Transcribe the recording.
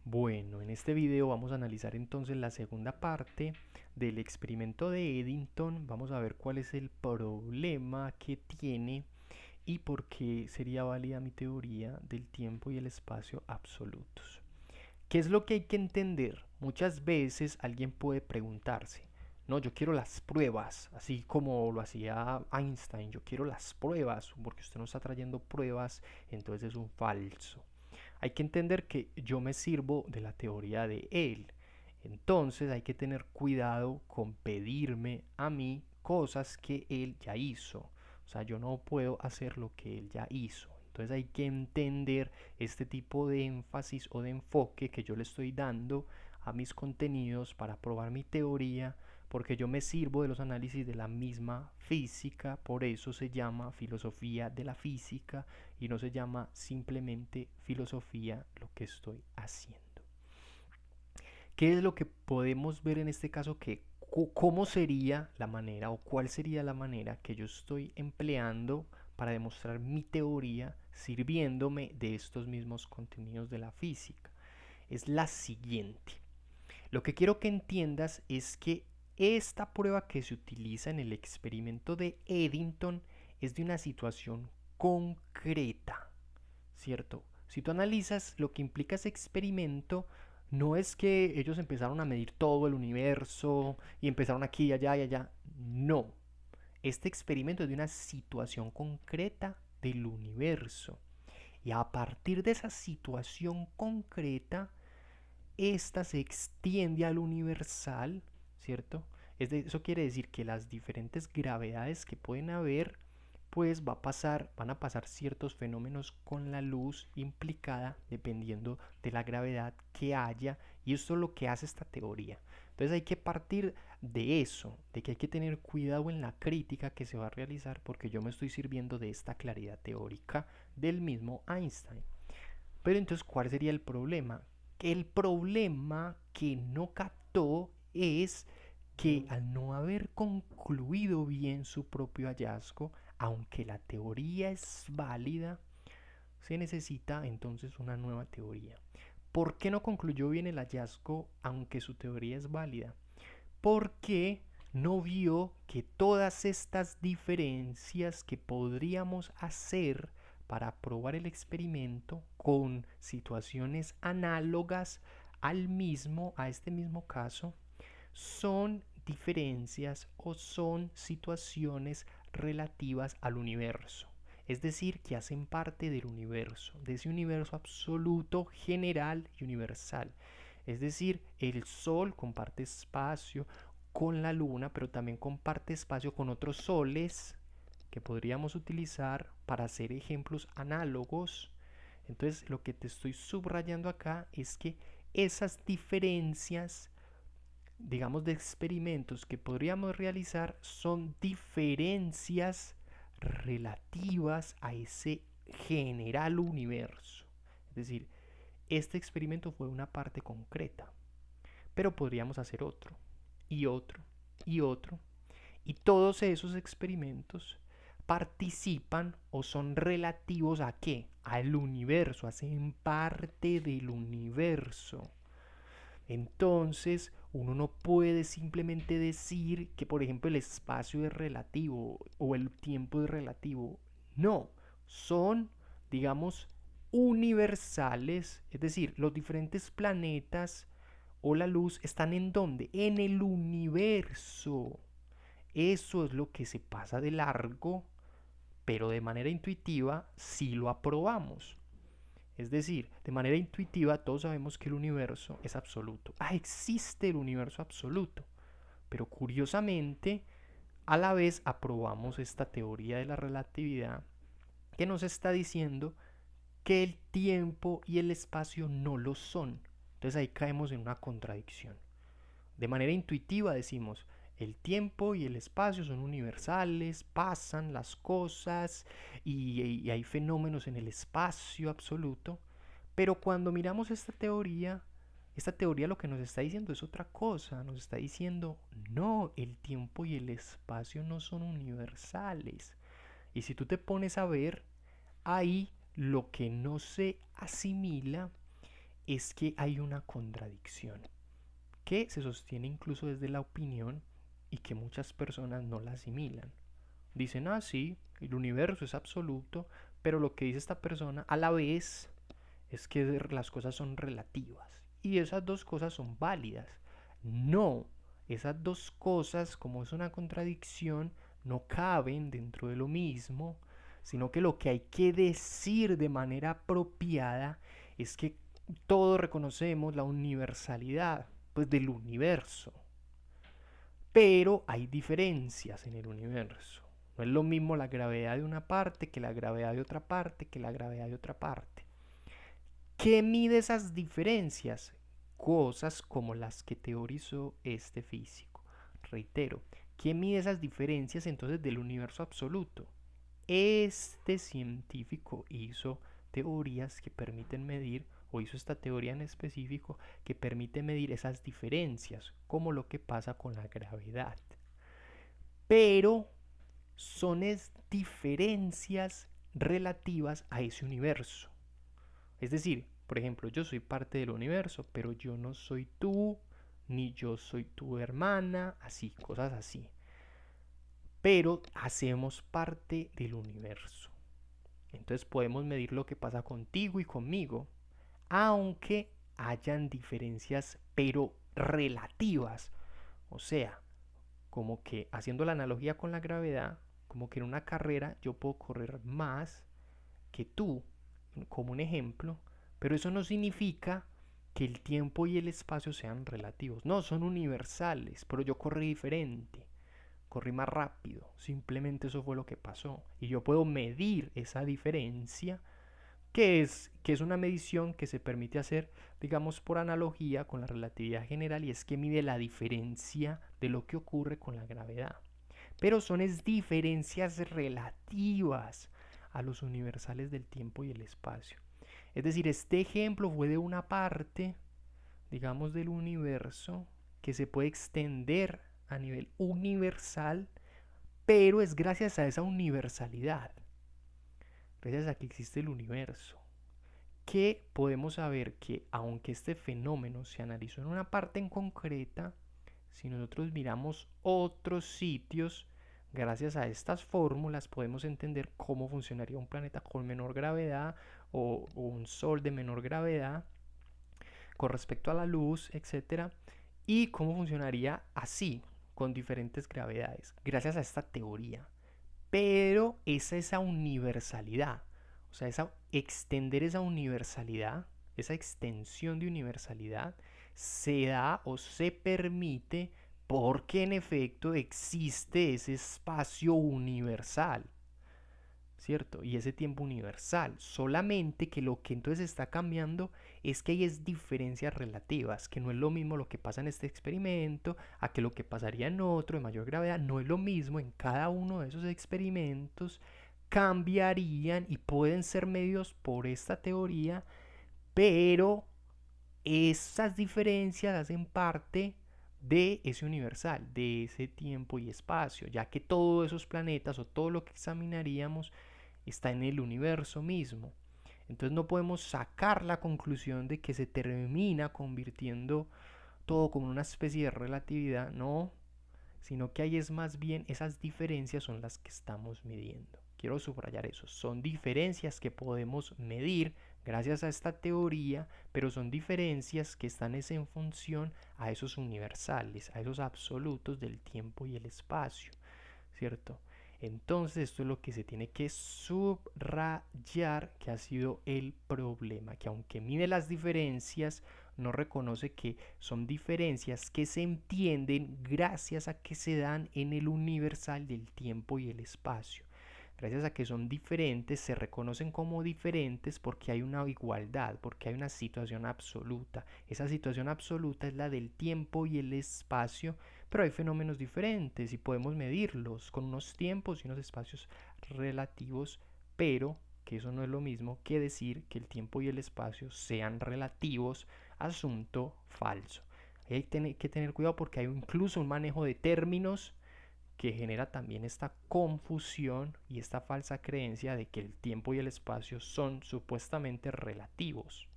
Bueno, en este video vamos a analizar entonces la segunda parte del experimento de Eddington. Vamos a ver cuál es el problema que tiene y por qué sería válida mi teoría del tiempo y el espacio absolutos. ¿Qué es lo que hay que entender? Muchas veces alguien puede preguntarse, no, yo quiero las pruebas, así como lo hacía Einstein, yo quiero las pruebas, porque usted no está trayendo pruebas, entonces es un falso. Hay que entender que yo me sirvo de la teoría de él. Entonces hay que tener cuidado con pedirme a mí cosas que él ya hizo. O sea, yo no puedo hacer lo que él ya hizo. Entonces hay que entender este tipo de énfasis o de enfoque que yo le estoy dando a mis contenidos para probar mi teoría, porque yo me sirvo de los análisis de la misma física, por eso se llama filosofía de la física y no se llama simplemente filosofía lo que estoy haciendo. ¿Qué es lo que podemos ver en este caso? ¿Cómo sería la manera o cuál sería la manera que yo estoy empleando para demostrar mi teoría sirviéndome de estos mismos contenidos de la física? Es la siguiente. Lo que quiero que entiendas es que esta prueba que se utiliza en el experimento de Eddington es de una situación concreta, ¿cierto? Si tú analizas lo que implica ese experimento, no es que ellos empezaron a medir todo el universo y empezaron aquí y allá y allá. No. Este experimento es de una situación concreta del universo. Y a partir de esa situación concreta, esta se extiende al universal, ¿cierto? Eso quiere decir que las diferentes gravedades que pueden haber, pues van a pasar ciertos fenómenos con la luz implicada dependiendo de la gravedad que haya, y esto es lo que hace esta teoría. Entonces hay que partir de eso, de que hay que tener cuidado en la crítica que se va a realizar porque yo me estoy sirviendo de esta claridad teórica del mismo Einstein. Pero entonces, ¿cuál sería el problema? Que el problema que no captó es que al no haber concluido bien su propio hallazgo, aunque la teoría es válida, se necesita entonces una nueva teoría. ¿Por qué no concluyó bien el hallazgo aunque su teoría es válida? Porque no vio que todas estas diferencias que podríamos hacer para probar el experimento con situaciones análogas a este mismo caso, son diferencias o son situaciones relativas al universo. Es decir, que hacen parte del universo, de ese universo absoluto, general y universal. Es decir, el Sol comparte espacio con la Luna, pero también comparte espacio con otros soles que podríamos utilizar para hacer ejemplos análogos. Entonces, lo que te estoy subrayando acá es que esas diferencias, digamos, de experimentos que podríamos realizar son diferencias relativas a ese general universo. Es decir, este experimento fue una parte concreta, pero podríamos hacer otro, y otro, y otro. Y todos esos experimentos participan o son relativos a qué? Al universo, hacen parte del universo. Entonces, uno no puede simplemente decir que, por ejemplo, el espacio es relativo o el tiempo es relativo. No, son, digamos, universales, es decir, los diferentes planetas o la luz están en dónde? En el universo. Eso es lo que se pasa de largo, pero de manera intuitiva sí lo aprobamos. Es decir, de manera intuitiva todos sabemos que el universo es absoluto. Ah, existe el universo absoluto. Pero curiosamente, a la vez aprobamos esta teoría de la relatividad que nos está diciendo que el tiempo y el espacio no lo son. Entonces ahí caemos en una contradicción. De manera intuitiva decimos, el tiempo y el espacio son universales, pasan las cosas y hay fenómenos en el espacio absoluto, pero cuando miramos esta teoría lo que nos está diciendo es otra cosa, nos está diciendo, no, el tiempo y el espacio no son universales. Y si tú te pones a ver, ahí lo que no se asimila es que hay una contradicción que se sostiene incluso desde la opinión y que muchas personas no la asimilan. Dicen, ah, sí, el universo es absoluto, pero lo que dice esta persona a la vez es que las cosas son relativas y esas dos cosas son válidas. No, esas dos cosas, como es una contradicción, no caben dentro de lo mismo, sino que lo que hay que decir de manera apropiada es que todos reconocemos la universalidad, pues, del universo, pero hay diferencias en el universo. No es lo mismo la gravedad de una parte que la gravedad de otra parte que la gravedad de otra parte. ¿Qué mide esas diferencias? Cosas como las que teorizó este físico. Reitero, ¿qué mide esas diferencias entonces del universo absoluto? Este científico hizo teorías que permiten medir, o hizo esta teoría en específico, que permite medir esas diferencias, como lo que pasa con la gravedad. Pero son diferencias relativas a ese universo. Es decir, por ejemplo, yo soy parte del universo, pero yo no soy tú, ni yo soy tu hermana, así, cosas así. Pero hacemos parte del universo. Entonces podemos medir lo que pasa contigo y conmigo, aunque hayan diferencias, pero relativas. O sea, como que haciendo la analogía con la gravedad, como que en una carrera yo puedo correr más que tú, como un ejemplo, pero eso no significa que el tiempo y el espacio sean relativos. No, son universales, pero yo corrí diferente, corrí más rápido, simplemente eso fue lo que pasó. Y yo puedo medir esa diferencia, que es una medición que se permite hacer, digamos, por analogía con la relatividad general, y es que mide la diferencia de lo que ocurre con la gravedad. Pero son diferencias relativas a los universales del tiempo y el espacio. Es decir, este ejemplo fue de una parte, digamos, del universo que se puede extender a nivel universal, pero es gracias a esa universalidad, gracias a que existe el universo, que podemos saber que aunque este fenómeno se analizó en una parte en concreta, si nosotros miramos otros sitios, gracias a estas fórmulas podemos entender cómo funcionaría un planeta con menor gravedad o un sol de menor gravedad con respecto a la luz, etcétera, y cómo funcionaría así con diferentes gravedades, gracias a esta teoría. Pero esa universalidad, o sea, extender esa universalidad, esa extensión de universalidad, se da o se permite porque en efecto existe ese espacio universal, ¿cierto? Y ese tiempo universal. Solamente que lo que entonces está cambiando es que hay diferencias relativas, que no es lo mismo lo que pasa en este experimento a que lo que pasaría en otro de mayor gravedad. No es lo mismo en cada uno de esos experimentos. Cambiarían y pueden ser medidos por esta teoría, pero esas diferencias hacen parte de ese universal, de ese tiempo y espacio, ya que todos esos planetas o todo lo que examinaríamos está en el universo mismo. Entonces no podemos sacar la conclusión de que se termina convirtiendo todo como una especie de relatividad, no, sino que ahí es más bien esas diferencias son las que estamos midiendo. Quiero subrayar eso, son diferencias que podemos medir gracias a esta teoría, pero son diferencias que están en función a esos universales, a esos absolutos del tiempo y el espacio, ¿cierto? Entonces esto es lo que se tiene que subrayar, que ha sido el problema, que aunque mide las diferencias, no reconoce que son diferencias que se entienden gracias a que se dan en el universal del tiempo y el espacio. Gracias a que son diferentes, se reconocen como diferentes porque hay una igualdad, porque hay una situación absoluta. Esa situación absoluta es la del tiempo y el espacio, pero hay fenómenos diferentes y podemos medirlos con unos tiempos y unos espacios relativos, pero que eso no es lo mismo que decir que el tiempo y el espacio sean relativos, asunto falso. Hay que tener cuidado porque hay incluso un manejo de términos que genera también esta confusión y esta falsa creencia de que el tiempo y el espacio son supuestamente relativos.